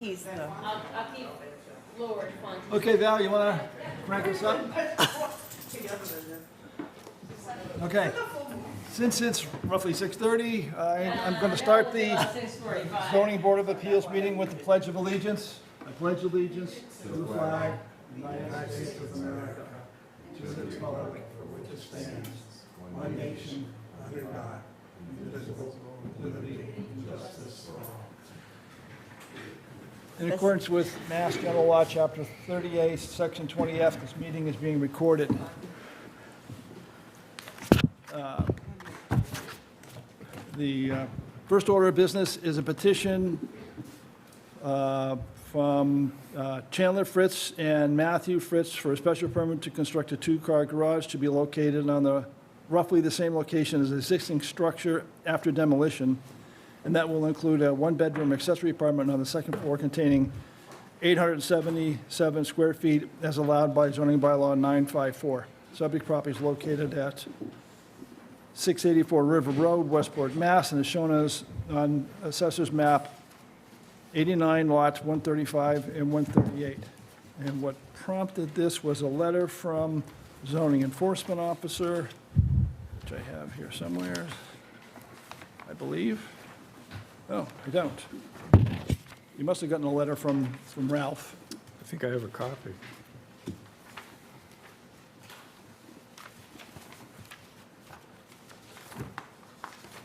He's the. I'll keep lower font. Okay, Val, you want to crank us up? Okay. Since it's roughly 6:30, I'm going to start the 6:45. zoning board of appeals meeting with the Pledge of Allegiance. I pledge allegiance to the flag of the United States of America, to the republic for which it stands, one nation, under God, indivisible, with liberty and justice for all. In accordance with Mass General Law, Chapter 38, Section 20F, this meeting is being recorded. The first order of business is a petition from Chandler Fritz and Matthew Fritz for a special permit to construct a two-car garage to be located on roughly the same location as the existing structure after demolition, and that will include a one-bedroom accessory apartment on the second floor containing 877 square feet as allowed by zoning bylaw 954. Subject property is located at 684 River Road, Westport, Mass., and is shown as on Assessor's Map 89 lots 135 and 138. And what prompted this was a letter from zoning enforcement officer, which I have here somewhere, I believe. Oh, I don't. You must have gotten a letter from Ralph. I think I have a copy.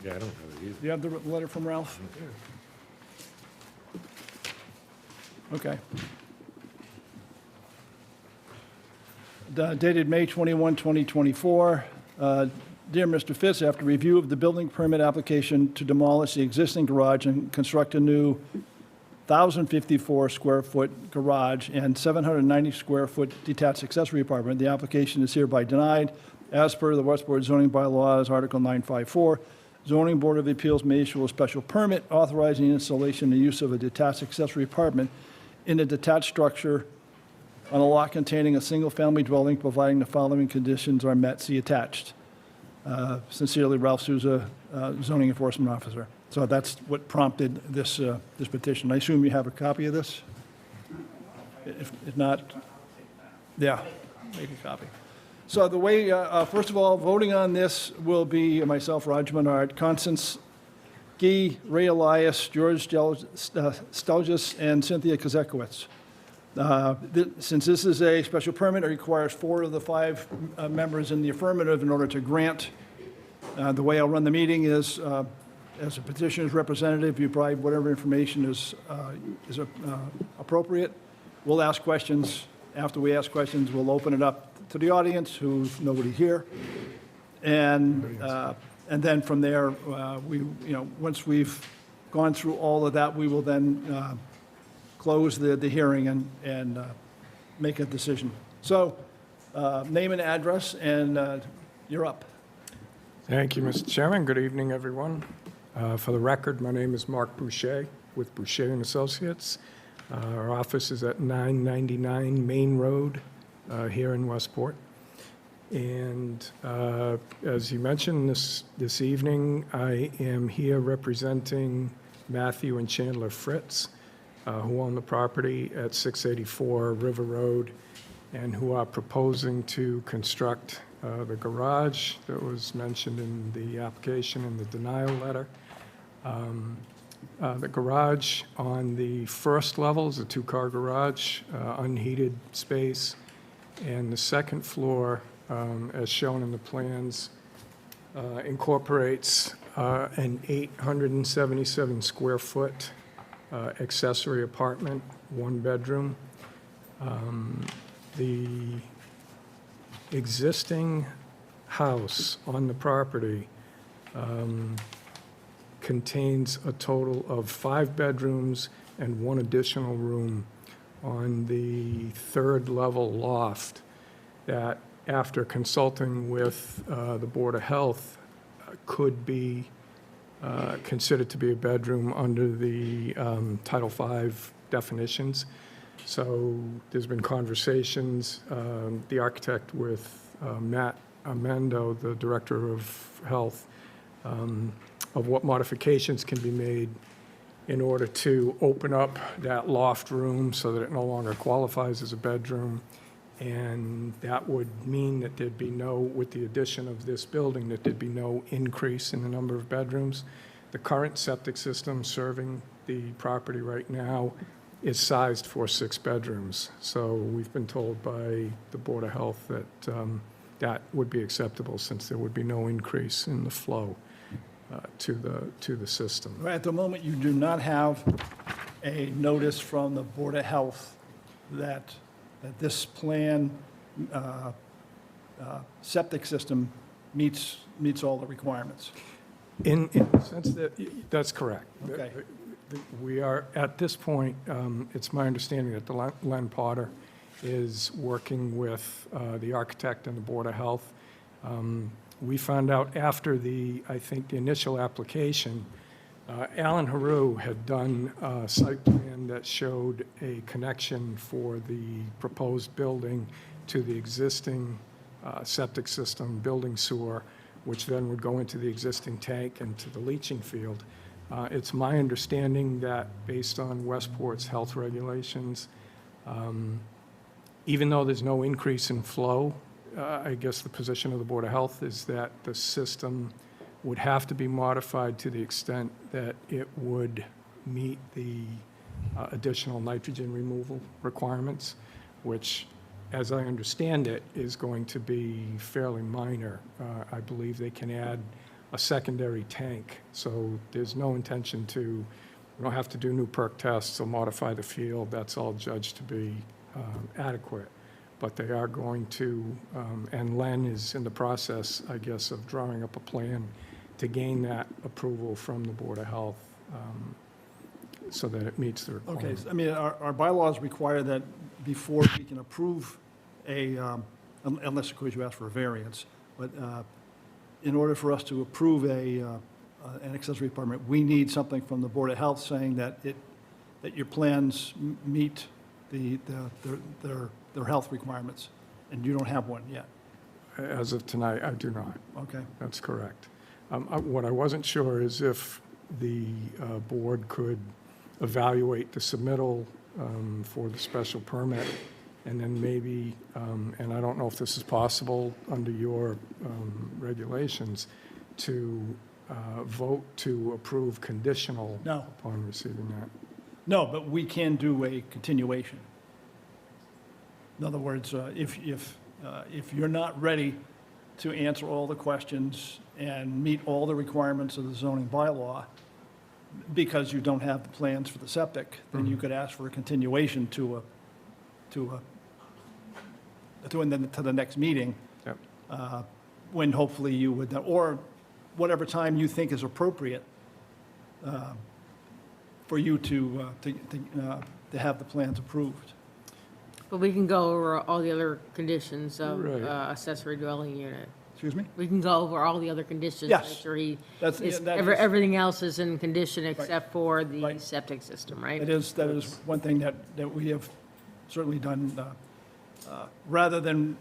Yeah, I don't have it either. Do you have the letter from Ralph? Okay. Dated May 21, 2024. Dear Mr. Fitz, after review of the building permit application to demolish the existing garage and construct a new 1,054 square foot garage and 790 square foot detached accessory apartment, the application is hereby denied as per the Westport zoning bylaws, Article 954. Zoning Board of Appeals may issue a special permit authorizing installation and use of a detached accessory apartment in a detached structure on a lot containing a single-family dwelling, providing the following conditions are met, see attached. Sincerely, Ralph Souza, zoning enforcement officer. So that's what prompted this petition. I assume you have a copy of this? If not, yeah, make a copy. So the way, first of all, voting on this will be myself, Roger Menard, Constance Gee, Ray Elias, George Stelgis, and Cynthia Kozekowicz. Since this is a special permit, it requires 4 of the 5 members in the affirmative in order to grant. The way I'll run the meeting is, as a petitioner's representative, you provide whatever information is appropriate. We'll ask questions. After we ask questions, we'll open it up to the audience, who's nobody here, and then from there, once we've gone through all of that, we will then close the hearing and make a decision. So, name and address, and you're up. Thank you, Mr. Chairman. Good evening, everyone. For the record, my name is Mark Boucher with Boucher & Associates. Our office is at 999 Main Road here in Westport. And as you mentioned this evening, I am here representing Matthew and Chandler Fritz, who own the property at 684 River Road and who are proposing to construct the garage that was mentioned in the application and the denial letter. The garage on the first level is a 2-car garage, unheated space, and the second floor, as shown in the plans, incorporates an 877 square foot accessory apartment, 1 bedroom. The existing house on the property contains a total of 5 bedrooms and 1 additional room on the 3rd level loft that, after consulting with the Board of Health, could be considered to be a bedroom under the Title V definitions. So there's been conversations, the architect with Matt Amendo, the Director of Health, of what modifications can be made in order to open up that loft room so that it no longer qualifies as a bedroom. And that would mean that there'd be no, with the addition of this building, that there'd be no increase in the number of bedrooms. The current septic system serving the property right now is sized for 6 bedrooms. So we've been told by the Board of Health that that would be acceptable since there would be no increase in the flow to the system. Right, at the moment, you do not have a notice from the Board of Health that this plan, septic system meets all the requirements. In the sense that, that's correct. Okay. We are, at this point, it's my understanding that the Len Potter is working with the architect and the Board of Health. We found out after I think the initial application, Alan Haru had done a site plan that showed a connection for the proposed building to the existing septic system, building sewer, which then would go into the existing tank and to the leaching field. It's my understanding that based on Westport's health regulations, even though there's no increase in flow, I guess the position of the Board of Health is that the system would have to be modified to the extent that it would meet the additional nitrogen removal requirements, which, as I understand it, is going to be fairly minor. I believe they can add a secondary tank, so there's no intention we don't have to do new perk tests or modify the field. That's all judged to be adequate. But they are going to, and Len is in the process, I guess, of drawing up a plan to gain that approval from the Board of Health so that it meets the Okay, requirement. so, I mean, our bylaws require that before we can approve unless, of course, you ask for a variance, but in order for us to approve an accessory apartment, we need something from the Board of Health saying that your plans meet their health requirements, and you don't have one yet. As of tonight, I do not. Okay. That's correct. What I wasn't sure is if the board could evaluate the submittal for the special permit, and then maybe, and I don't know if this is possible under your regulations, to vote to approve conditional No. upon receiving that. No, but we can do a continuation. In other words, if you're not ready to answer all the questions and meet all the requirements of the zoning bylaw, because you don't have the plans for the septic, then you could ask for a continuation to the next meeting, Yep. when hopefully you would, or whatever time you think is appropriate for you to have the plans approved. But we can go over all the other conditions of Right. accessory dwelling unit. Excuse me? We can go over all the other conditions. Yes. Make sure That's- yeah, that is- everything else is in condition except for the Right. septic system, right? That is one thing that we have certainly done, rather than,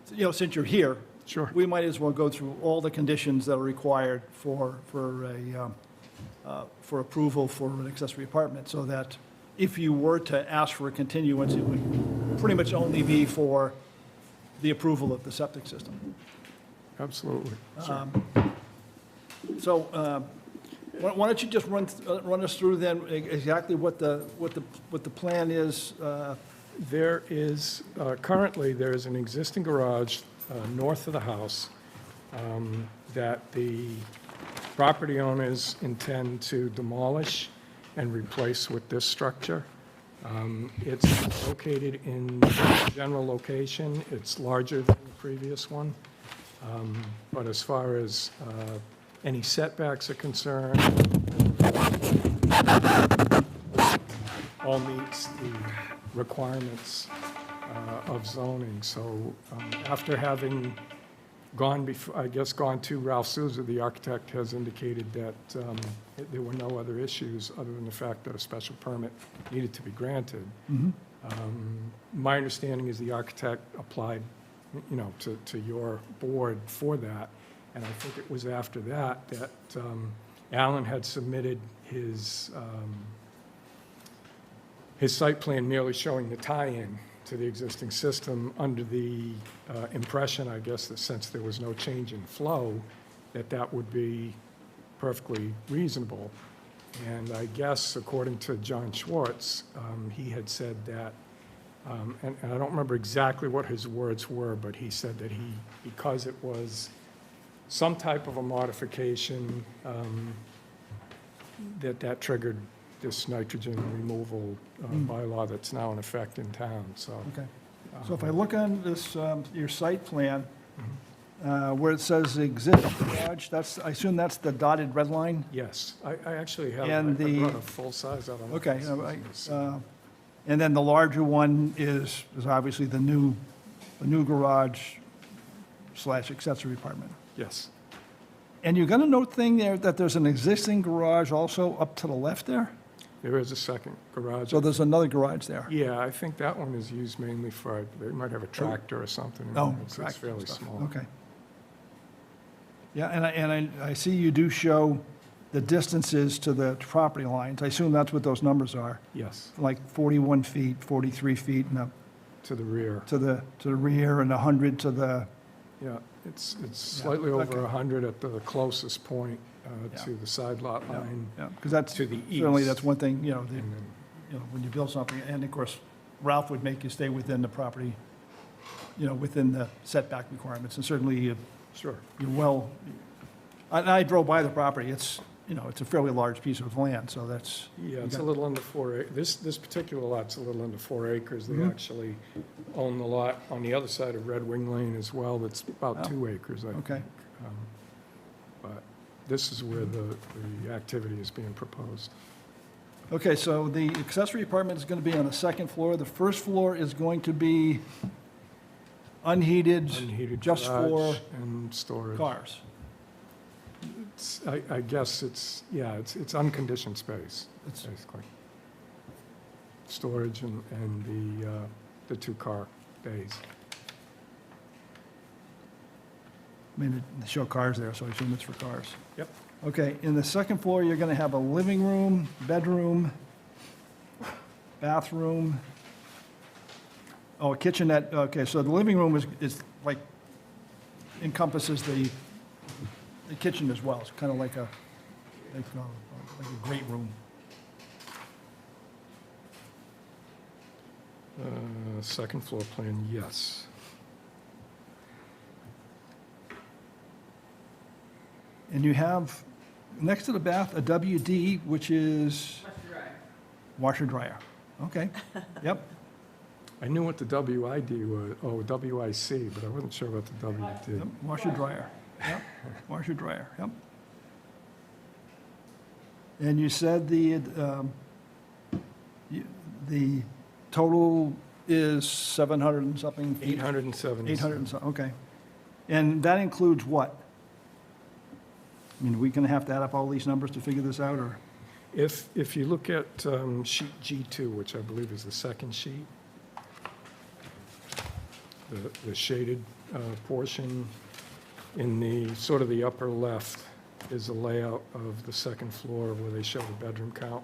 since you're here, Sure. we might as well go through all the conditions that are required for approval for an accessory apartment, so that if you were to ask for a continuance, it would pretty much only be for the approval of the septic system. Absolutely. So why don't you just run us through then exactly what the plan is? There is, currently, there is an existing garage north of the house that the property owners intend to demolish and replace with this structure. It's located in the general location. It's larger than the previous one. But as far as any setbacks are concerned, all meets the requirements of zoning. So after having gone to Ralph Souza, the architect has indicated that there were no other issues other than the fact that a special permit needed to be granted. My understanding is the architect applied, to your board for that, and I think it was after that Alan had submitted his site plan merely showing the tie-in to the existing system under the impression, I guess, that since there was no change in flow, that would be perfectly reasonable. And I guess, according to John Schwartz, he had said that, and I don't remember exactly what his words were, but he said that because it was some type of a modification, that triggered this nitrogen removal bylaw that's now in effect in town, so. Okay. So if I look on this, your site plan, where it says existing garage, I assume that's the dotted red line? Yes, I actually have, I And the- brought a full size, I don't know. if Okay, this is- and then the larger one is obviously the new garage / accessory apartment. Yes, And you're going to note thing there that there's an existing garage also up to the left there? there is a second garage. So there's another garage there? Yeah, I think that one is used mainly for, they might have a tractor or something. in Oh, there. It's tractor fairly stuff. small. Okay. Yeah, and I see you do show the distances to the property lines. I assume that's what those numbers are, Yes, like 41 feet, 43 feet, and to the rear. to the rear, and 100 to the, Yeah, it's slightly over okay. 100 at the closest point Yeah. to the side lot Yeah. line. yeah, because that's, To the certainly east. that's one thing, And then, when you build something, and of course, Ralph would make you stay within the property, within the setback requirements, and certainly sure, you're well, I drove by the property, it's a fairly large piece of land, so that's, yeah, it's a got- little under 4 acres. This particular lot's a little under 4 acres. They Mhm. actually own the lot on the other side of Red Wing Lane as well, that's about Oh. 2 acres, I think. okay. But this is where the activity is being proposed. Okay, so the accessory apartment is going to be on the second floor. The first floor is going to be unheated, Unheated just for garage and storage. cars. I guess it's unconditioned space, It's, basically. Storage and the 2-car bays. I mean, they show cars there, so I assume it's for cars. Yep. Okay, in the second floor, you're going to have a living room, bedroom, bathroom, a kitchenette. Okay, so the living room is like encompasses the kitchen as well. It's kind of like a great room. Second floor plan, yes. And you have, next to the bath, a WD, which is washer dryer. Okay, yep. I knew what the WID was, WIC, but I wasn't sure about the WD. Yep, washer dryer, yep, washer dryer, yep. And you said the total is 700 and something? 870. 800 and something, okay. And that includes what? I mean, are we gonna have to add up all these numbers to figure this out, or? If you look at sheet G2, which I believe is the second sheet, the shaded portion in the, sort of the upper left is a layout of the second floor where they show the bedroom count.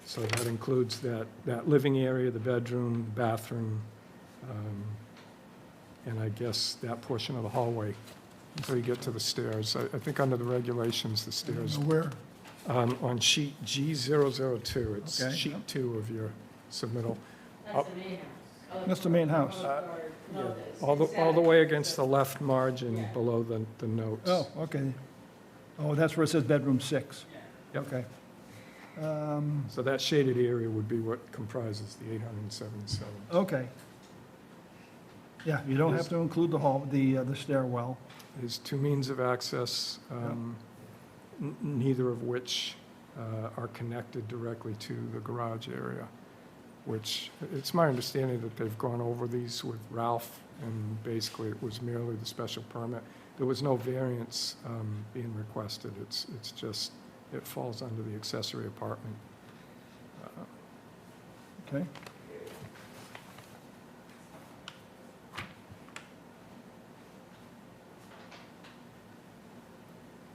So that includes that living area, the bedroom, bathroom, and I guess that portion of the hallway until you get to the stairs. I think under the regulations, the stairs, Where? on sheet G002, it's Okay. sheet 2 of your submittal. That's the main house. That's the main house. All the way against the left margin below the notes. Oh, okay. Oh, that's where it says bedroom 6. Yep. Okay. So that shaded area would be what comprises the 877. Okay. Yeah, you don't have to include the hall, the stairwell. There's 2 means of access, neither of which are connected directly to the garage area, which it's my understanding that they've gone over these with Ralph, and basically it was merely the special permit. There was no variance being requested. It's just, it falls under the accessory apartment. Okay.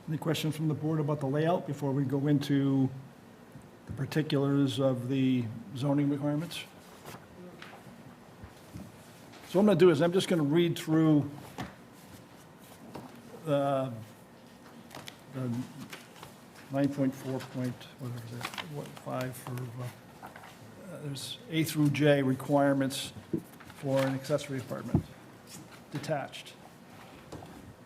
Any questions from the board about the layout before we go into the particulars of the zoning requirements? So what I'm going to do is I'm just going to read through the 9.4 point, whatever it is, what, 5 for, there's A through J requirements for an accessory apartment, detached.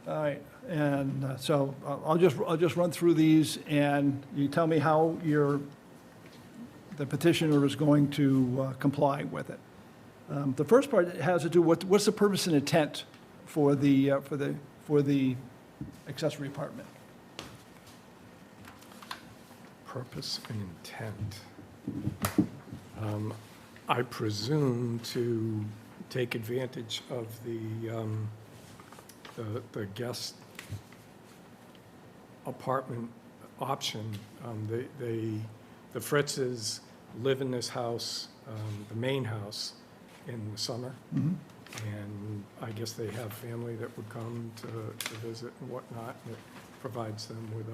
All right, and so I'll just run through these, and you tell me how the petitioner is going to comply with it. The first part has to do with what's the purpose and intent for the accessory apartment. Purpose and intent. I presume to take advantage of the guest apartment option. The Fritzes live in this house, the main house, in the summer. Mm-hmm. And I guess they have family that would come to visit and whatnot. And it provides them with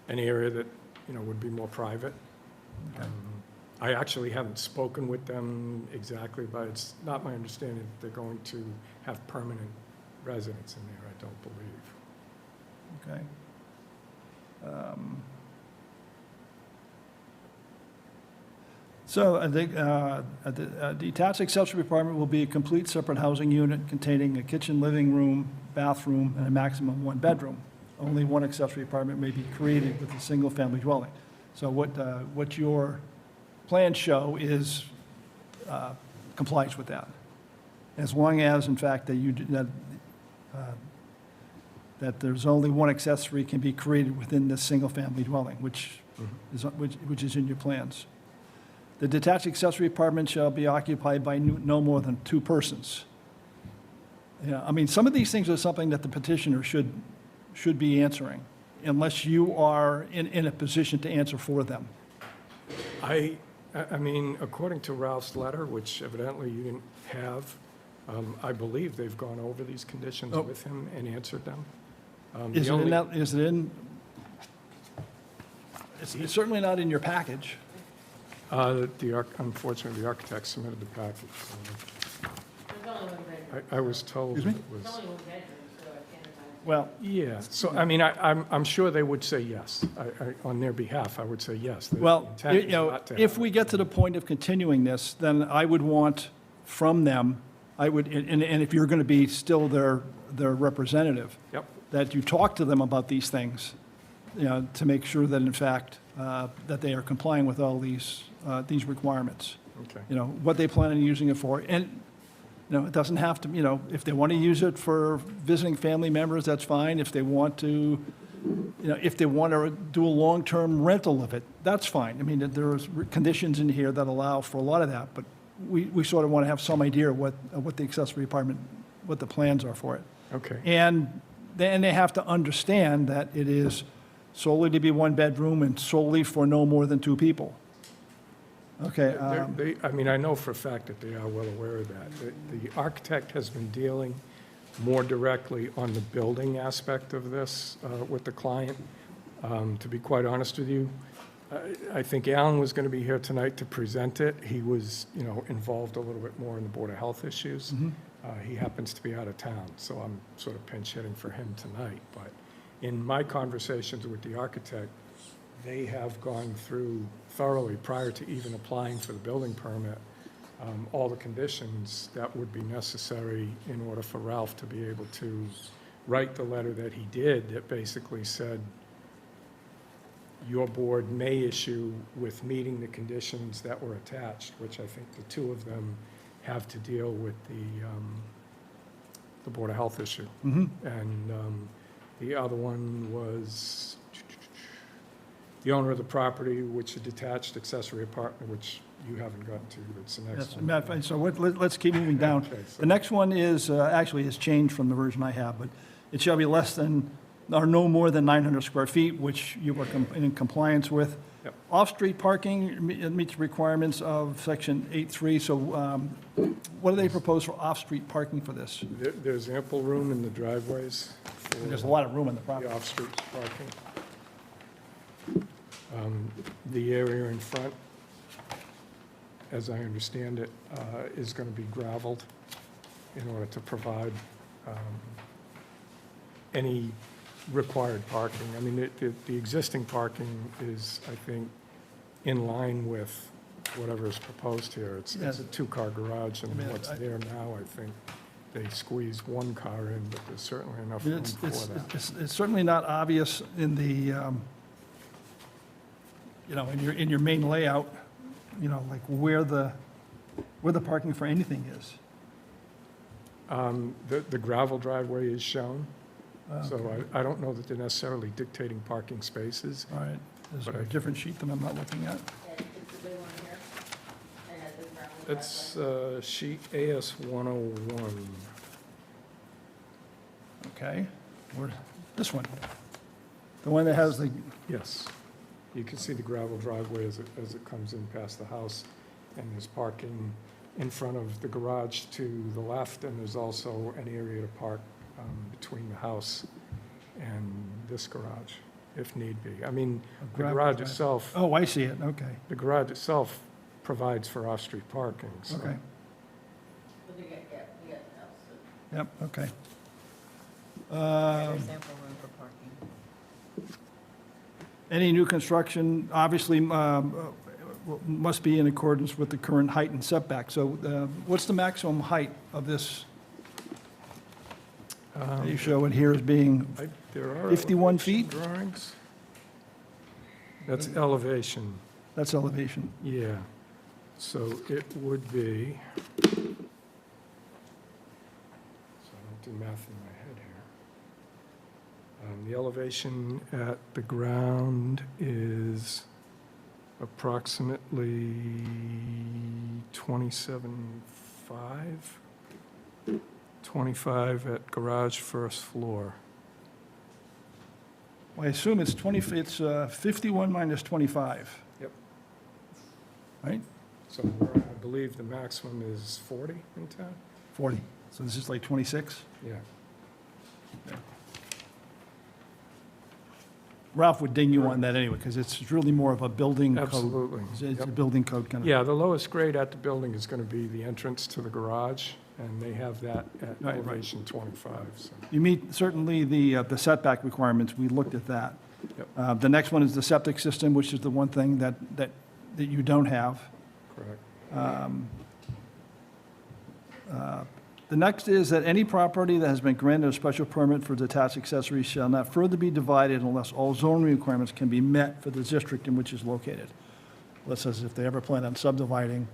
an area that, would be more private. Okay. I actually haven't spoken with them exactly, but it's not my understanding that they're going to have permanent residents in there, I don't believe. Okay. So I think a detached accessory apartment will be a complete separate housing unit containing a kitchen, living room, bathroom, and a maximum of 1 bedroom. Only one accessory apartment may be created with a single-family dwelling. So what your plans show is complies with that, as long as, in fact, that there's only one accessory can be created within this single-family dwelling, which is in your plans. The detached accessory apartment shall be occupied by no more than 2 persons. Yeah, I mean, some of these things are something that the petitioner should be answering, unless you are in a position to answer for them. I mean, according to Ralph's letter, which evidently you didn't have, I believe they've gone over these conditions with him and answered them. Is it in, it's certainly not in your package. Unfortunately, the architect submitted the package. There's only 1 bedroom. I was told Excuse it me? There's was. only 1 bedroom, so I can't imagine. Well, Yeah, so, I mean, I'm sure they would say yes. On their behalf, I would say yes. The well, intent is not to if have- we get to the point of continuing this, then I would want from them, and if you're going to be still their representative, Yep, that you talk to them about these things, to make sure that in fact, that they are complying with all these requirements. okay. What they plan on using it for. And, it doesn't have to, if they want to use it for visiting family members, that's fine. If they want to, if they want to do a long-term rental of it, that's fine. I mean, there's conditions in here that allow for a lot of that, but we sort of want to have some idea of what the accessory apartment, what the plans are for it. Okay, And then they have to understand that it is solely to be 1 bedroom and solely for no more than 2 people. Okay. I mean, I know for a fact that they are well aware of that. The architect has been dealing more directly on the building aspect of this with the client. To be quite honest with you, I think Alan was going to be here tonight to present it. He was, involved a little bit more in the Board of Health issues. He happens to be out of town, so I'm sort of pinch hitting for him tonight. But in my conversations with the architect, they have gone through thoroughly, prior to even applying for the building permit, all the conditions that would be necessary in order for Ralph to be able to write the letter that he did, that basically said, your board may issue with meeting the conditions that were attached, which I think the 2 of them have to deal with the Board of Health issue. Mhm. And the other one was the owner of the property, which is detached accessory apartment, which you haven't gotten to, that's the Yes, next matter of one. fact, so let's keep moving down. Okay, so- The next one is, actually has changed from the version I have, but it shall be less than, or no more than 900 square feet, which you are in compliance with. Yep. Off-street parking meets requirements of section 8.3, so what do they propose for off-street parking for this? There's ample room in the driveways for There's a lot of room in the the property. off-street parking. The area in front, as I understand it, is going to be gravelled in order to provide any required parking. I mean, the existing parking is, I think, in line with whatever is proposed here. It's a two-car garage, and I mean, what's there now, I think, they squeeze one car in, but there's certainly enough room It's, for that. it's certainly not obvious in the, you know, in your main layout, you know, like where the parking for anything is. The gravel driveway is shown, so I don't know that they're necessarily dictating parking spaces. All right, is But there a different sheet that I'm not looking at? It's sheet AS 101. Okay, this one. The one that has the, Yes. You can see the gravel driveway as it comes in past the house, and there's parking in front of the garage to the left, and there's also an area to park between the house and this garage, if need be. I mean, the gravel garage drive. itself, oh, I see it, okay, the garage itself provides for off-street parking, so. okay, yep, okay. There's ample room for parking. Any new construction, obviously, must be in accordance with the current height and setback. So what's the maximum height of this? You show it here as being, There are 51 elevation feet? drawings. That's elevation, that's elevation. yeah. So it would be, so I don't do math in my head here. The elevation at the ground is approximately 27.5, 25 at garage first floor. Well, I assume it's 51 minus 25. Yep. Right? So I believe the maximum is 40 in town? 40. So this is like 26? Yeah. Ralph would ding you on that anyway, because it's really more of a building code. Absolutely. It's a Yep. building code kind of. Yeah, the lowest grade at the building is going to be the entrance to the garage, and they have that at Right, right. elevation 25, so. You meet certainly the setback requirements. We looked at that. Yep. The next one is the septic system, which is the one thing that you don't have. Correct. The next is that any property that has been granted a special permit for detached accessories shall not further be divided unless all zoning requirements can be met for the district in which it's located. That says if they ever plan on subdividing,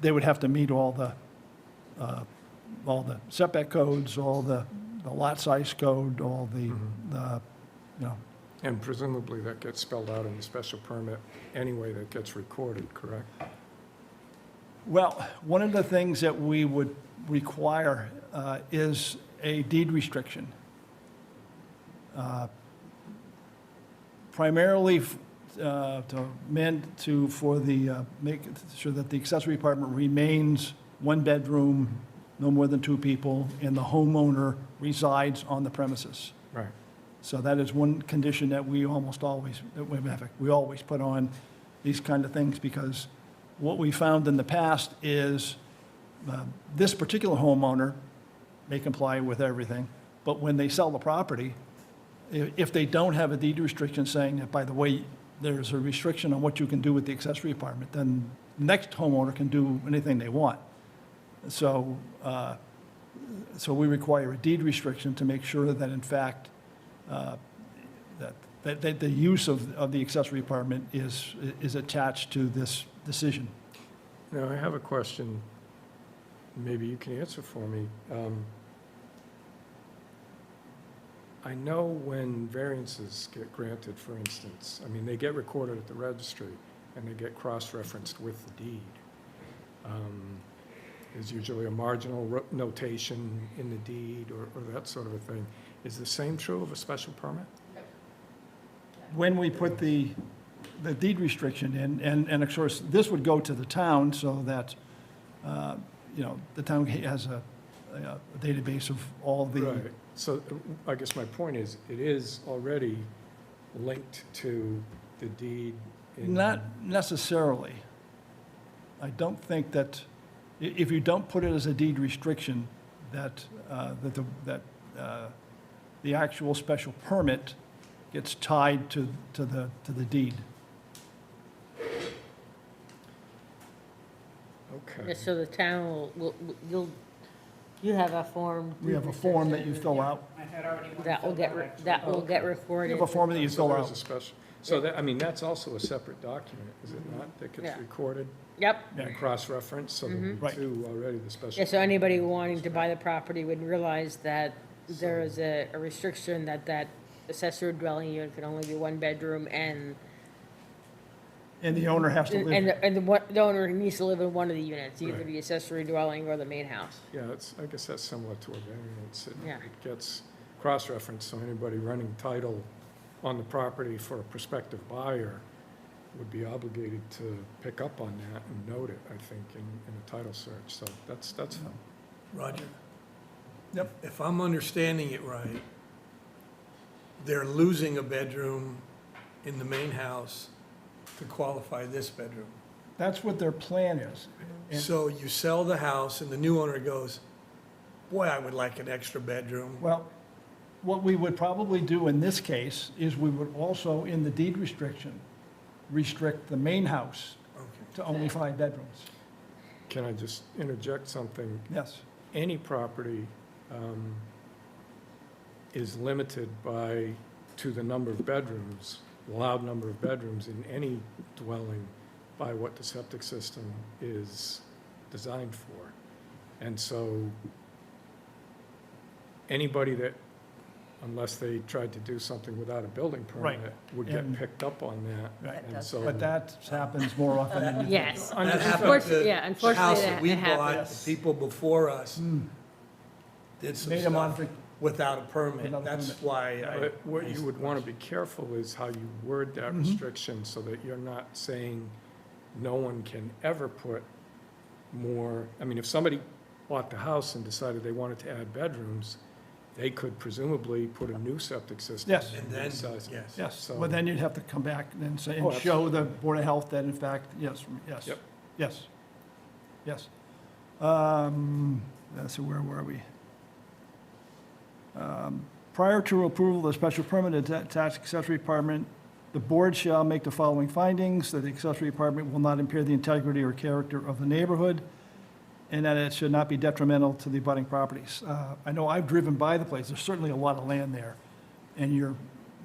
they would have to meet all the setback codes, all the lot size code, all the, you know, And presumably that gets spelled out in the special permit anyway that gets recorded, correct? well, one of the things that we would require is a deed restriction. Primarily make sure that the accessory apartment remains one bedroom, no more than two people, and the homeowner resides on the premises. Right. So that is one condition that we almost always, we always put on these kind of things, because what we found in the past is this particular homeowner may comply with everything, but when they sell the property, if they don't have a deed restriction saying that, by the way, there's a restriction on what you can do with the accessory apartment, then the next homeowner can do anything they want. So, so we require a deed restriction to make sure that, in fact, that the use of the accessory apartment is attached to this decision. Now, I have a question, maybe you can answer for me. I know when variances get granted, for instance, I mean, they get recorded at the registry, and they get cross-referenced with the deed. There's usually a marginal notation in the deed or that sort of a thing. Is the same true of a special permit? When we put the deed restriction in, and of course, this would go to the town so that, you know, the town has a database of all the Right. So I guess my point is, it is already linked to the deed in. Not necessarily. I don't think that, if you don't put it as a deed restriction, that, the actual special permit gets tied to the deed. Yeah, Okay. so the town you have a form. We have a form that you fill out. I had already one That will filled get, out, re- actually. that will get You recorded. have a form that you So fill there's out. a special, so that, I mean, that's also a separate document, is it not, that gets Yeah. recorded Yep. and cross-referenced, so there'll be Right. two already, the special. Yeah, so anybody wanting to buy the property would realize that there is a restriction that accessory dwelling unit can only be one bedroom and, And the owner has to live. the owner needs to live in one of the units, either Right. the accessory dwelling or the main house. Yeah, it's, I guess that's similar to a variance. Yeah. It gets cross-referenced, so anybody running title on the property for a prospective buyer would be obligated to pick up on that and note it, I think, in a title search, so that's fine. Roger? Yep. If I'm understanding it right, they're losing a bedroom in the main house to qualify this bedroom. That's what their plan is. And- So you sell the house and the new owner goes, boy, I would like an extra bedroom. Well, what we would probably do in this case is we would also, in the deed restriction, restrict the main house Okay. to only 5 bedrooms. Can I just interject something? Yes. Any property is limited to the number of bedrooms, allowed number of bedrooms in any dwelling by what the septic system is designed for. And so anybody that, unless they tried to do something without a building Right. permit, would get And- picked up on that. Right. And so. But that happens more often than you think. Yes. That happened Unfortunately, to yeah, the unfortunately, house that that we bought, happens. the people before us did some Made a stuff modific, without a permit. Without a That's permit. why But what you would want to be careful is how you word that Mhm. restriction so that you're not saying no one can ever put more, I mean, if somebody bought the house and decided they wanted to add bedrooms, they could presumably put a new septic system. Yes. And then, resize it. yes. yes. So- Well, then you'd have to come back and say, Oh, and show the Board of Health that in fact, yes, yes. Yep. Yes. Yes. So where were we? Prior to approval of the special permit of attached accessory apartment, the board shall make the following findings: that the accessory apartment will not impair the integrity or character of the neighborhood, and that it should not be detrimental to the abutting properties. I know I've driven by the place, there's certainly a lot of land there, and you're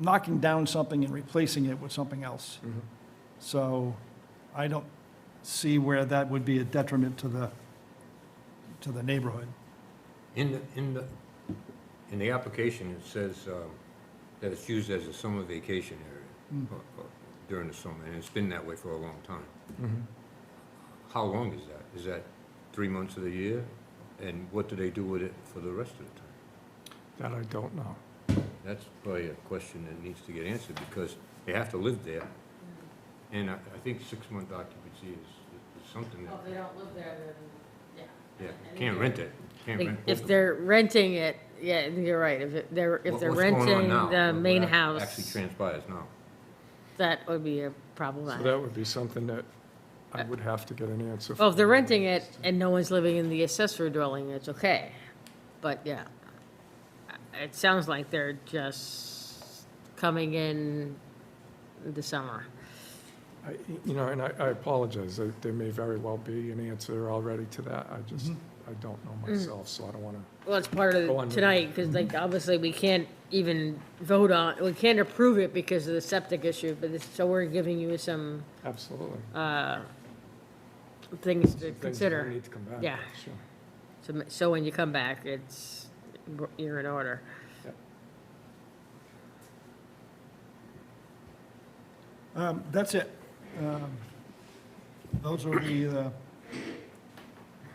knocking down something and replacing it with something else. Mhm. So I don't see where that would be a detriment to the neighborhood. In the application, it says that it's used as a summer vacation area during the summer, and it's been that way for a long time. Mhm. How long is that? Is that 3 months of the year? And what do they do with it for the rest of the time? That I don't know. That's probably a question that needs to get answered, because they have to live there. And I think 6-month occupancy is something that, they don't live there, then, yeah, can't rent it. Can't rent both If of them. they're renting it, yeah, you're right, if they're What's going on renting now? the What main Actually house, transpires now. that would be a So problematic. that would be something that I would have to get an answer. Well, if they're from. renting it and no one's living in the accessory dwelling, it's okay. But, yeah, it sounds like they're just coming in the summer. And I apologize, there may very well be an answer already to that. I don't know myself, so I don't want to. Well, it's part Go of on. tonight, because like, obviously, we can't even vote on, we can't approve it because of the septic issue, but so we're giving you some, Absolutely. things Some to things consider. will need to come back, Yeah. sure. So when you come back, you're in order. That's it. Those are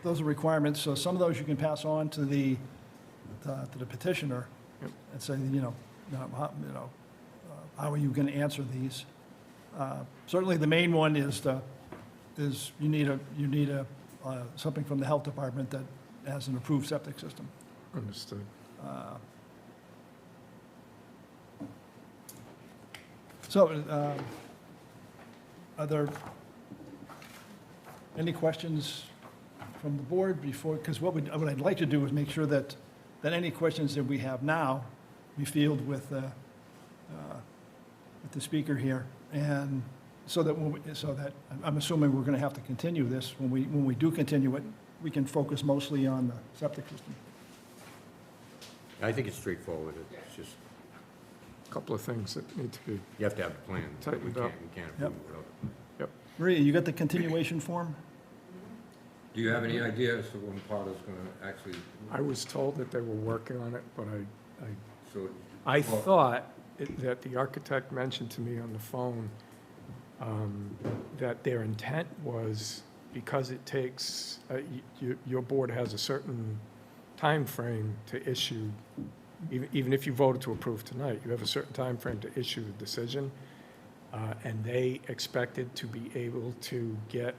those are requirements. So some of those you can pass on to the petitioner Yep. and say, how are you going to answer these? Certainly, the main one is you need something from the health department that has an approved septic system. Understood. So, are there any questions from the board before, because what I'd like to do is make sure that any questions that we have now, we field with the speaker here, and so that, I'm assuming we're going to have to continue this. When we do continue it, we can focus mostly on the septic system. I think it's straightforward. It's just, A couple of things that need to be, you have to have the plan. but Tightened we up. can't Yep. approve it without the plan. Maria, you got the continuation form? Do you have any idea as to when Pardo's gonna actually, I was told that they were working on it, but so, I Well- thought that the architect mentioned to me on the phone that their intent was, because it takes, your board has a certain time frame to issue, even if you voted to approve tonight, you have a certain time frame to issue the decision, and they expected to be able to get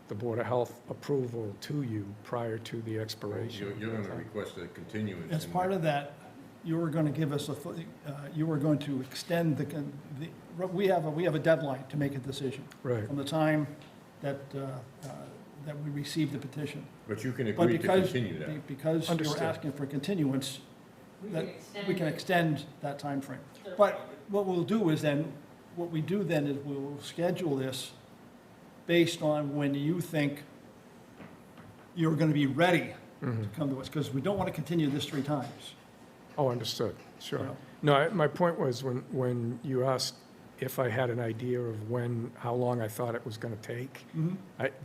the Board of Health approval to you prior to the expiration. you're gonna request a continuance. As part of that, you were going to give us you were going to extend we have a deadline to make a decision Right. from the time that we received the petition. But you can But agree to continue that. because you're Understood. asking for continuance, that we can extend that timeframe. But what we'll do is then, what we do then is we'll schedule this based on when you think you're going to be ready to come to us, because we don't want to continue this 3 times. Oh, understood, sure. Yeah. No, my point was when you asked if I had an idea of how long I thought it was going to take,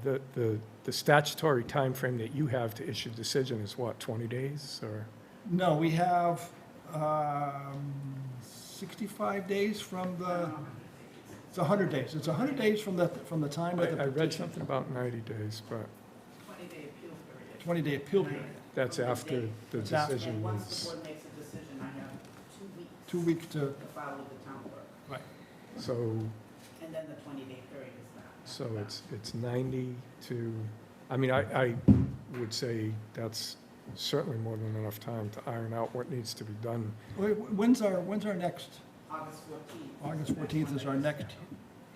the statutory timeframe that you have to issue a decision is what, 20 days, or? No, we have 65 days from it's 100 days. It's 100 days from the time of the I read petition. something about 90 days, but 20-day appeal period. 20-day appeal period. that's after the It's after. decision And once the is, board makes a decision, I have 2 weeks. 2 weeks to, To file with the town clerk, so, and then the 20-day period is that. so it's 90 to, I mean, I would say that's certainly more than enough time to iron out what needs to be done. when's our next, August 14th. August 14th is our next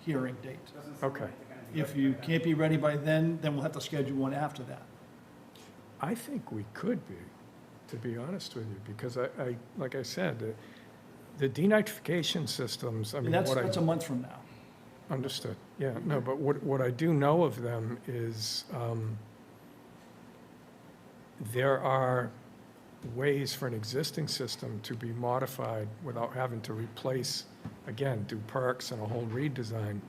hearing date. Doesn't sound Okay. like they're gonna be If ready you by then. can't be ready by then we'll have to schedule one after that. I think we could be, to be honest with you, because I like I said, the denitrification systems, I And mean, that's what a I, month from now. understood, yeah, no, but what I do know of them is, there are ways for an existing system to be modified without having to replace, again, do perks and a whole redesign.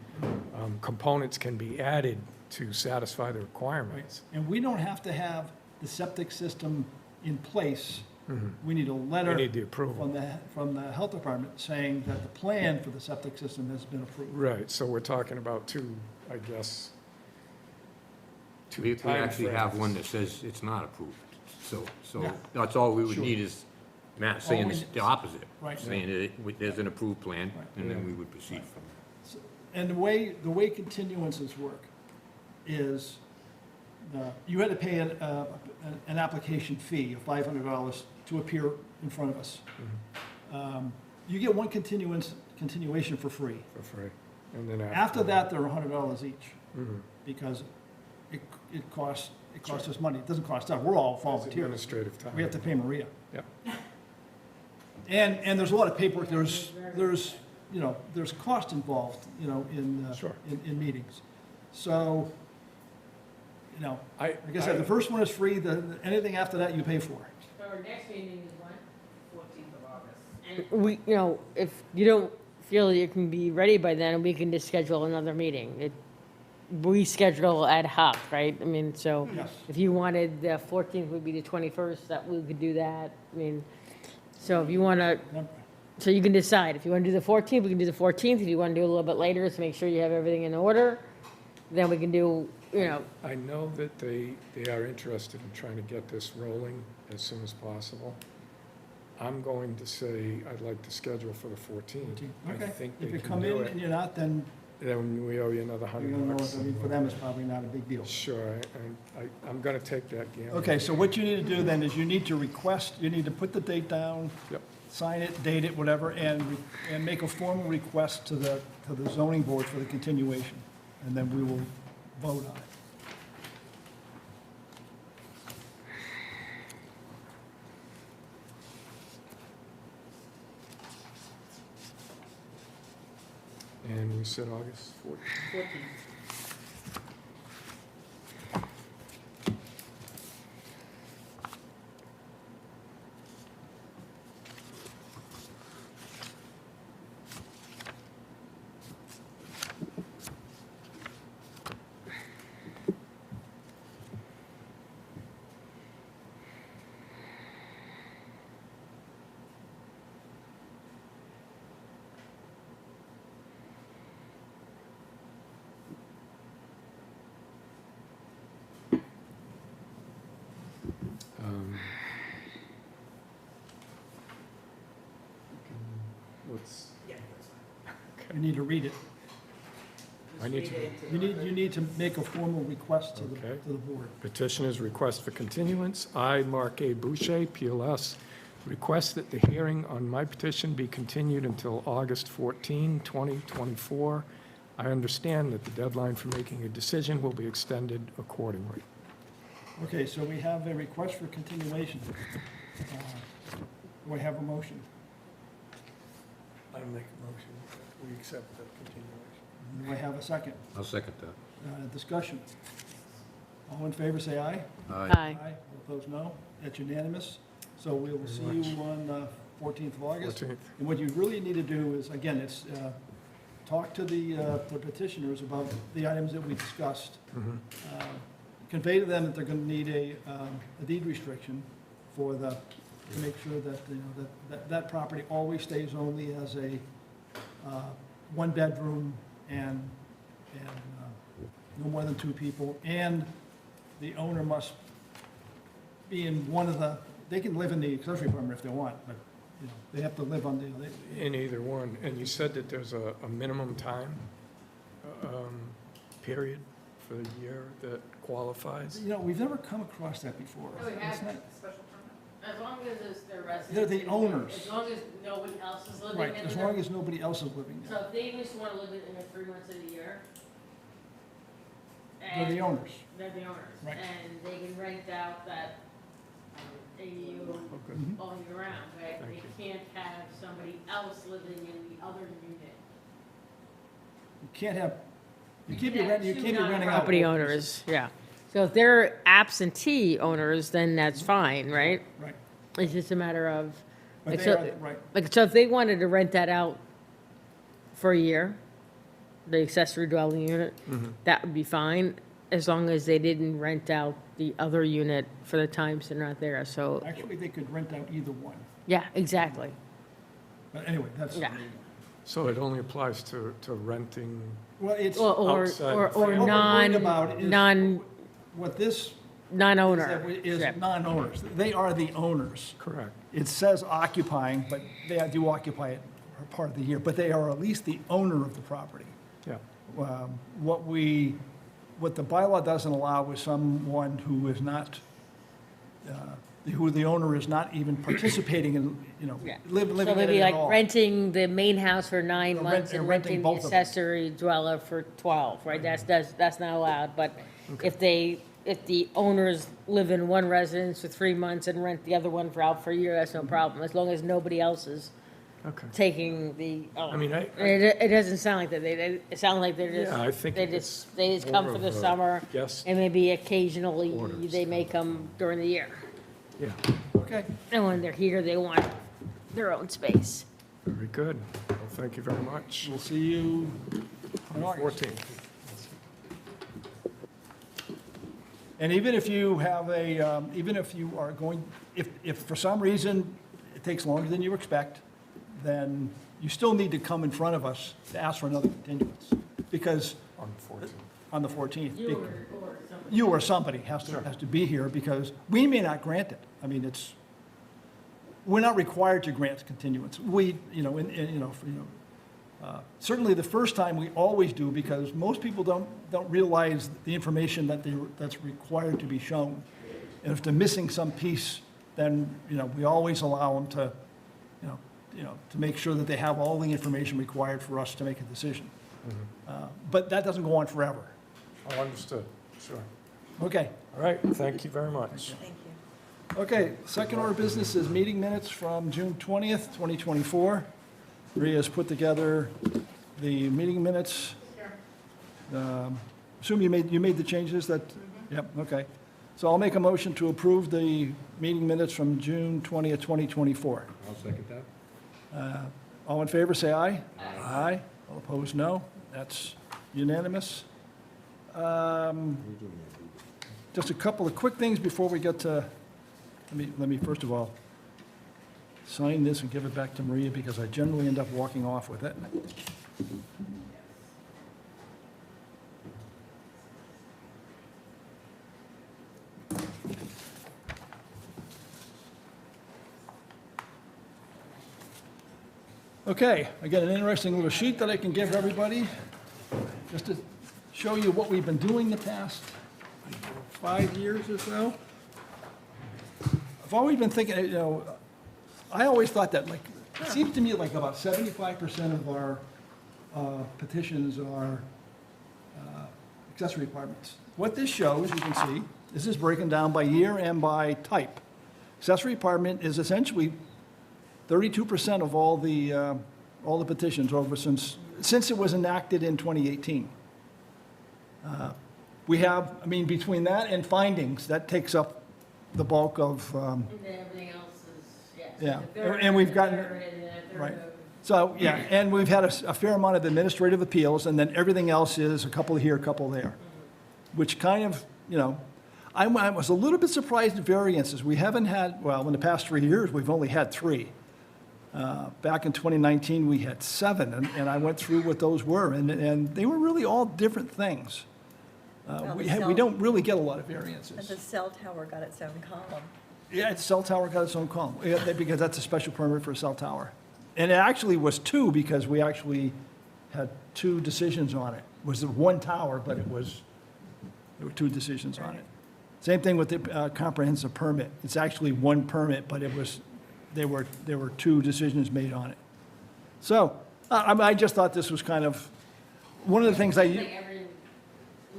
Components can be added to satisfy the requirements. And we don't have to have the septic system in place. Mhm. We need a letter We need the approval. from the health department saying that the plan for the septic system has been approved. Right, so we're talking about two, I guess, two We actually have timeframes. one that says it's not approved. So Yeah. that's all we would Sure. need is Matt saying we it's need- the opposite. Right. Saying that there's an approved plan, Right. and then Yeah. we would proceed from there. And the way continuances work is, you had to pay an application fee of $500 to appear in front of us. You get one continuation for free. For free, and then After that, they're $100 each, Mhm. because it costs us money. It doesn't cost us, we're all It's volunteers. administrative time. We have to pay Maria. Yep. And there's a lot of paperwork, there's cost involved, Sure. in meetings. So, I like I said, the first one is free, anything after that you pay for. So our next meeting is when? 14th of August. And we, if you don't feel that you can be ready by then, we can just schedule another meeting. We schedule ad hoc, right? I mean, so Yes. if you wanted, the 14th would be the 21st, that we could do that. I mean, so if you want to, so you can decide. If you want to do the 14th, we can do the 14th. If you want to do a little bit later to make sure you have everything in order, then we can do, I know that they are interested in trying to get this rolling as soon as possible. I'm going to say I'd like to schedule for the 14th. I Okay. think If they you can come do in it. and you're not, then Then we owe you another you're gonna know, $100. for them, it's probably not a big deal. Sure, I'm going to take that gamble. Okay, so what you need to do then is you need to put the date down. Yep. sign it, date it, whatever, and make a formal request to the zoning board for the continuation, and then we will vote on it. And we said August 14th. 14th. Let's, Yeah, that's fine. You need to read it. I need Just to- read it into the You record. need to make a formal request to Okay. the board. petitioner's request for continuance. I, Mark A. Boucher, PLS, request that the hearing on my petition be continued until August 14, 2024. I understand that the deadline for making a decision will be extended accordingly. Okay, so we have a request for continuation. Do I have a motion? I make a motion that we accept the continuation. Do I have a second? I'll second that. Discussion. All in favor, say aye. Aye. All opposed, no. That's unanimous. So we will see Very you on 14th of August. 14th. And what you really need to do is, again, it's talk to the petitioners about the items that we discussed. Mhm. Convey to them that they're going to need a deed restriction for to make sure that, you know, that property always stays only as a one-bedroom and no more than two people. And the owner must be in one of they can live in the accessory apartment if they want, but, you know, they have to live on In either one. And you said that there's a minimum time period for the year that qualifies? you know, we've never come across that before. No, we It's haven't. not- Special permit. As long as it's their residence. They're the owners. As long as nobody else is living Right, in as there. long as nobody else is living So there. if they just want to live in there 3 months of the year. They're the and owners. They're the owners. Right. And they can rent out that ADU Okay. Mhm. all year round, right? Thank They can't have somebody else living in the other unit. You can't have, you can't be have renting, you two can't be renting out. Property both owners, yeah. So if they're absentee owners, then that's fine, right? places. Right, It's just a matter of, but Like, they so- are, right, like, so if they wanted to rent that out for a year, the accessory dwelling unit, Mhm. that would be fine, as long as they didn't rent out the other unit for the times they're not there, so, actually, they could rent out either one. yeah, exactly. But anyway, that's, Yeah. So it only applies to renting, well, it's, Or Outside. or What we're worried non, about is- non, what this non-owner. is strip. non-owners. They are the owners. correct? It says occupying, but they do occupy it for part of the year, but they are at least the owner of the property. Yeah. What the bylaw doesn't allow is someone who is not, who the owner is not even participating in, you know, Yeah. living So in it maybe at like all. renting the main house for 9 Or months and renting renting the both of them. accessory dweller for 12, right? That's not allowed, but if the owners live in one residence for 3 months and rent the other one for out for a year, that's no problem, as long as nobody else is Okay. taking the, I mean, it doesn't sound like that, it sounds like they're yeah, I just, think they it's just come more for the of a summer, Yes, and maybe occasionally Orders. they may come during the year. yeah, Okay, And when they're here, they want their own space. very good. Well, thank you very much. we'll see you on August. 14th. And even if you have even if you are going, if for some reason it takes longer than you expect, then you still need to come in front of us to ask for another continuance, because On 14th. on the 14th. You or somebody. You or somebody has Sure. to be here, because we may not grant it. I mean, we're not required to grant continuance. We, you know, certainly the first time we always do, because most people don't realize the information that's required to be shown. And if they're missing some piece, then, you know, we always allow them to make sure that they have all the information required for us to make a decision. But that doesn't go on forever. Oh, understood, sure. Okay. All right, thank you very much. Thank you. Okay, second order of business is meeting minutes from June 20th, 2024. Maria has put together the meeting minutes. Assume you made the changes that, yep, okay. So I'll make a motion to approve the meeting minutes from June 20th, 2024. I'll second that. All in favor, say aye. Aye. All opposed, no. That's unanimous. Just a couple of quick things before we get to, let me first of all sign this and give it back to Maria because I generally end up walking off with it. Okay, I got an interesting little sheet that I can give everybody, just to show you what we've been doing the past 5 years or so. I've always been thinking, I always thought that, like, it seems to me like about 75% of our petitions are accessory apartments. What this shows, you can see, this is broken down by year and by type. Accessory apartment is essentially 32% of all the petitions over since it was enacted in 2018. We have, between that and findings, that takes up the bulk of, And then everything else is, yes. Yeah, a third, and we've a gotten- third, and then a third right. of- So, yeah, and we've had a fair amount of administrative appeals, and then everything else is a couple here, a couple there, which kind of, I was a little bit surprised at variances. We haven't had, well, in the past 3 years, we've only had 3. Back in 2019, we had 7, and I went through what those were, and they were really all different things. Well, We the ha- we cell- don't really get a lot of And variances. the cell tower got its own column. Yeah, the cell tower got its own column, because that's a special permit for a cell tower. And it actually was 2, because we actually had 2 decisions on it. It was 1 tower, but there were 2 decisions on it. Same thing with the comprehensive permit. It's actually 1 permit, but there were 2 decisions made on it. So, I just thought this was kind of, one of the things I think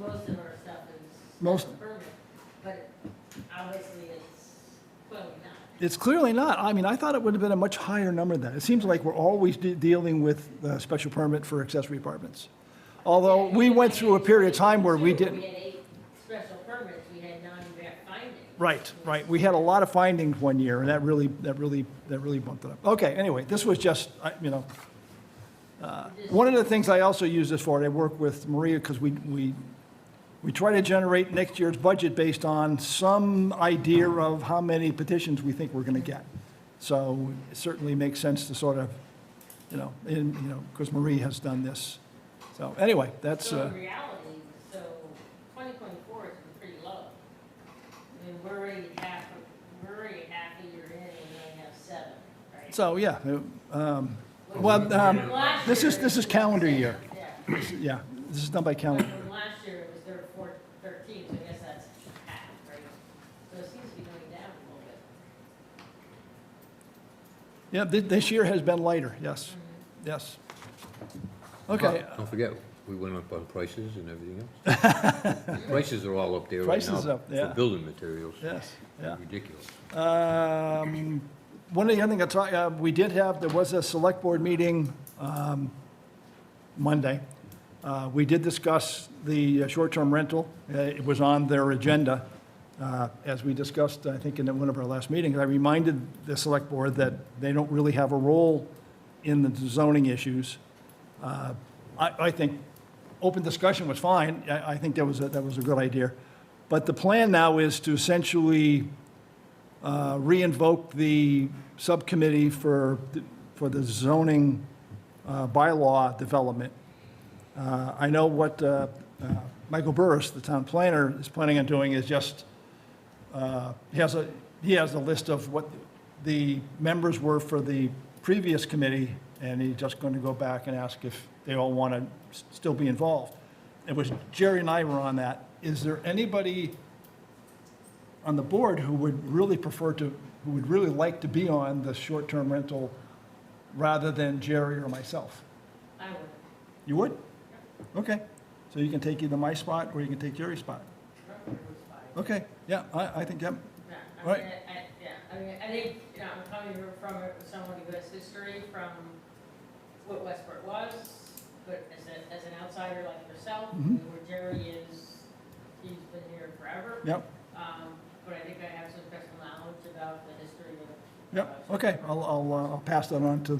most of our stuff is Most- special permit, but obviously it's clearly not. It's clearly not. I thought it would have been a much higher number than that. It seems like we're always dealing with a special permit for accessory apartments. Although we went through a period of time where we didn't. We had 8 special permits, we had none findings. Right. We had a lot of findings one year, and that really bumped it up. Okay, anyway, this was just, one of the things I also use this for, I work with Maria, because we try to generate next year's budget based on some idea of how many petitions we think we're going to get. So it certainly makes sense to sort of, because Marie has done this. So anyway, that's, So in reality, 2024 has been pretty low. We're already half a year in, and we only have 7, right? so, yeah. Last This year- is calendar year. Yeah. Yeah, this is done by calendar. From last year, it was 13, so I guess that's half, right? So it seems to be going down a little bit. Yeah, this year has been lighter, yes, yes. Okay, Don't forget, we went up on prices and everything else. Prices are all up there right Prices now up, yeah. for building materials. yes, yeah. Ridiculous. One of the other things we did have, there was a select board meeting Monday. We did discuss the short-term rental. It was on their agenda. As we discussed, I think, in one of our last meetings, I reminded the select board that they don't really have a role in the zoning issues. I think open discussion was fine. I think that was a good idea. But the plan now is to essentially re-invoke the subcommittee for the zoning bylaw development. I know what Michael Burris, the town planner, is planning on doing is just, he has a list of what the members were for the previous committee, and he's just going to go back and ask if they all want to still be involved. It was Jerry and I were on that. Is there anybody on the board who would really like to be on the short-term rental rather than Jerry or myself? I would. You would? Okay. So you can take either my spot or you can take Jerry's spot. Okay, yeah, I think, yep. Yeah, I Right. mean, I mean, I think, you know, I'm coming here from someone who has history from what Westport was, but as an outsider like yourself, Mhm. where Jerry is, he's been here forever. Yep, But I think I have some personal knowledge about the history of. yep, okay, I'll pass that on to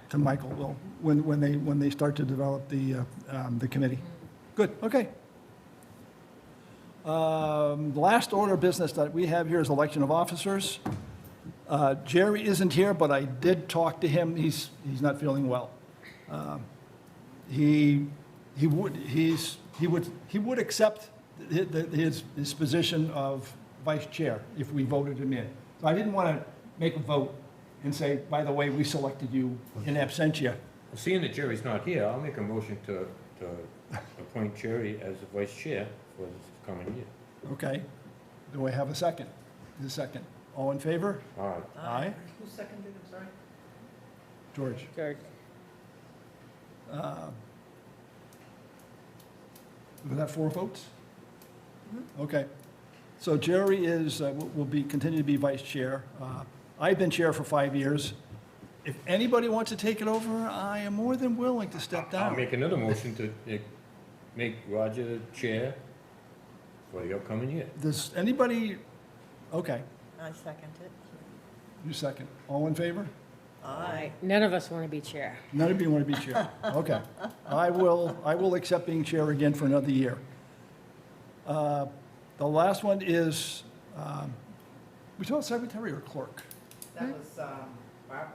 to Michael, well, when they start to develop the committee. Good, okay. The last order of business that we have here is election of officers. Jerry isn't here, but I did talk to him, he's not feeling well. He would accept his position of vice chair if we voted him in. So I didn't want to make a vote and say, by the way, we selected you in absentia. Seeing that Jerry's not here, I'll make a motion to appoint Jerry as the vice chair for this coming year. Okay. Do I have a second? A second. All in favor? All right. Aye. Who seconded, I'm sorry? George? George. Was that 4 votes? Okay. So Jerry will continue to be vice chair. I've been chair for 5 years. If anybody wants to take it over, I am more than willing to step I'll down. make another motion to make Roger the chair for the upcoming year. Does anybody, okay, I second it. you second. All in favor? Aye. None of us want to be chair. None of you want to be chair? Okay. I will accept being chair again for another year. The last one is, we told secretary or clerk? That was Barbara.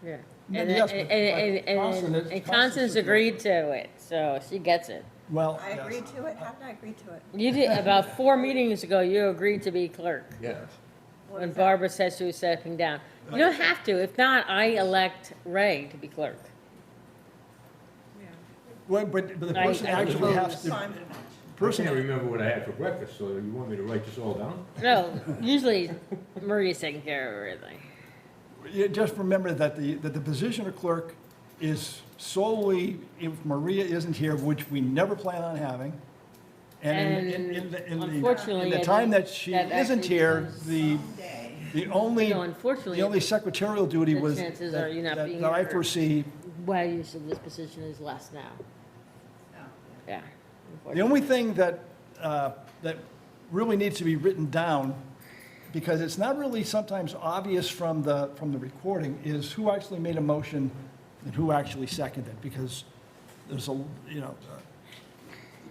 Yeah. No, And, yes, and, but- and, but Constance- and Constance Constance agreed to it, so she gets it. Well, I yes. agreed to it. How did I agree to it? You did, about 4 meetings ago, you agreed to be clerk. Yes. What When is that? Barbara said she was stepping down. You don't have to. If not, I elect Ray to be clerk. Well, but the I- person I actually has to, Fine. I person, can't remember what I had for breakfast, so you want me to write this all down? No, usually Maria's taking care of everything. you just remember that the position of clerk is solely if Maria isn't here, which we never plan on having. And in Unfortunately, the I time think that she that isn't actually here, does- the only, No, unfortunately, secretarial duty the was, chances that are you're not that- being that I here. foresee, why you said this position is less now. Yeah. the only thing that really needs to be written down, because it's not really sometimes obvious from the recording, is who actually made a motion and who actually seconded, because there's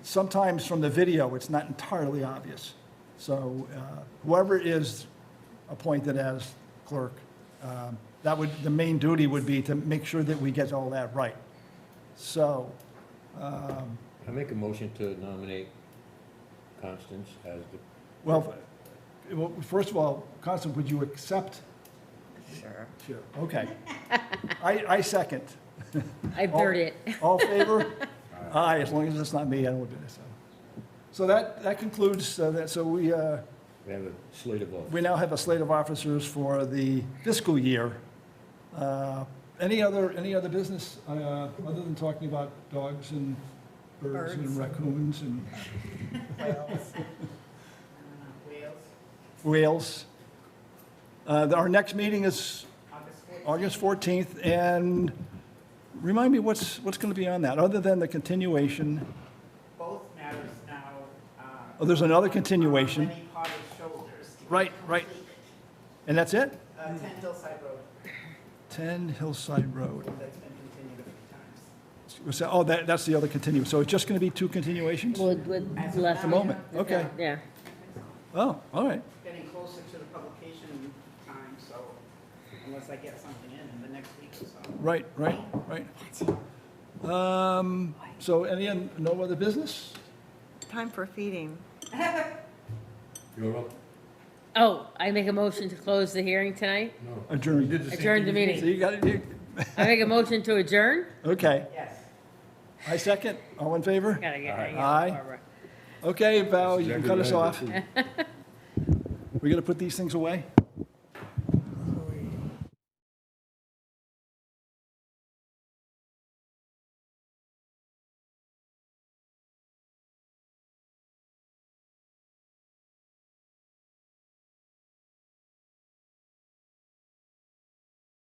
sometimes from the video, it's not entirely obvious. So whoever is appointed as clerk, the main duty would be to make sure that we get all that right. So, I make a motion to nominate Constance as the, well, first of all, Constance, would you accept? Sure. Sure. Okay. I second. I buried it. All in favor? Aye, as long as it's not me, I don't want to do this. So that concludes, so we we have a slate of officers. we now have a slate of officers for the fiscal year. Any other business, other than talking about dogs and birds and Birds. raccoons and Wales. Wales, whales? Our next meeting is August 14th. August 14th, and remind me what's going to be on that, other than the continuation? Both matters now. Oh, there's another on continuation. Lenny Potter's shoulders. to be Right, right. completed. And that's it? 10 Hillside Road, 10 Hillside Road. that's been continued a few times. Was that- Oh, that's the other continuation. So it's just going to be 2 continuations? With As of less. At the moment, okay. Yeah. Oh, all right. Getting closer to the publication time, so unless I get something in the next week or so. Right. So no other business? Time for feeding. You're up? Oh, I make a motion to close the hearing tonight? No. Adjourned. You did the same Adjourn the thing as me. meeting. So you got it, I make a motion to adjourn? okay. Yes. I second. All in favor? Gotta get hanging Aye. out, Barbara. Okay, Val, you can cut us off. Executive We're going to put these things away?